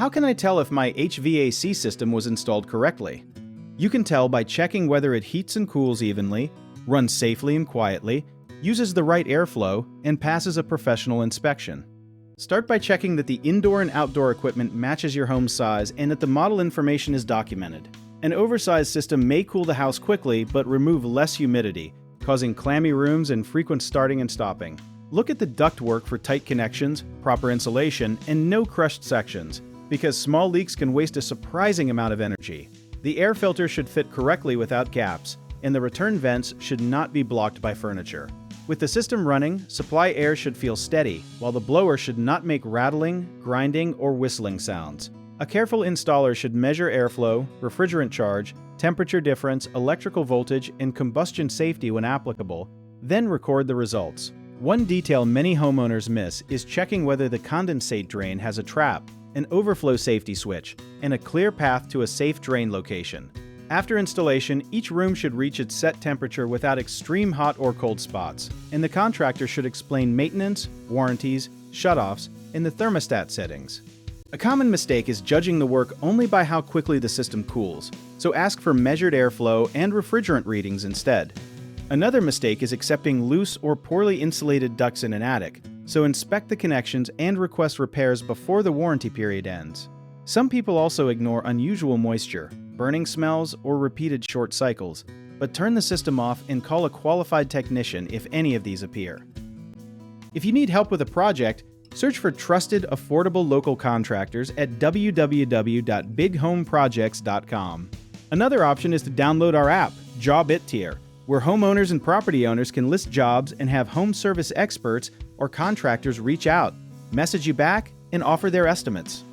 How can I tell if my HVAC system was installed correctly? You can tell by checking whether it heats and cools evenly, runs safely and quietly, uses the right airflow, and passes a professional inspection. Start by checking that the indoor and outdoor equipment matches your home's size and that the model information is documented. An oversized system may cool the house quickly but remove less humidity, causing clammy rooms and frequent starting and stopping. Look at the ductwork for tight connections, proper insulation, and no crushed sections, because small leaks can waste a surprising amount of energy. The air filter should fit correctly without gaps, and the return vents should not be blocked by furniture. With the system running, supply air should feel steady, while the blower should not make rattling, grinding, or whistling sounds. A careful installer should measure airflow, refrigerant charge, temperature difference, electrical voltage, and combustion safety when applicable, then record the results. One detail many homeowners miss is checking whether the condensate drain has a trap, an overflow safety switch, and a clear path to a safe drain location. After installation, each room should reach its set temperature without extreme hot or cold spots, and the contractor should explain maintenance, warranties, shutoffs, and the thermostat settings. A common mistake is judging the work only by how quickly the system cools, so ask for measured airflow and refrigerant readings instead. Another mistake is accepting loose or poorly insulated ducts in an attic, so inspect the connections and request repairs before the warranty period ends. Some people also ignore unusual moisture, burning smells, or repeated short cycles, but turn the system off and call a qualified technician if any of these appear. If you need help with a project, search for trusted, affordable local contractors at www.bighomeprojects.com. Another option is to download our app, Job It Tier, where homeowners and property owners can list jobs and have home service experts or contractors reach out, message you back, and offer their estimates.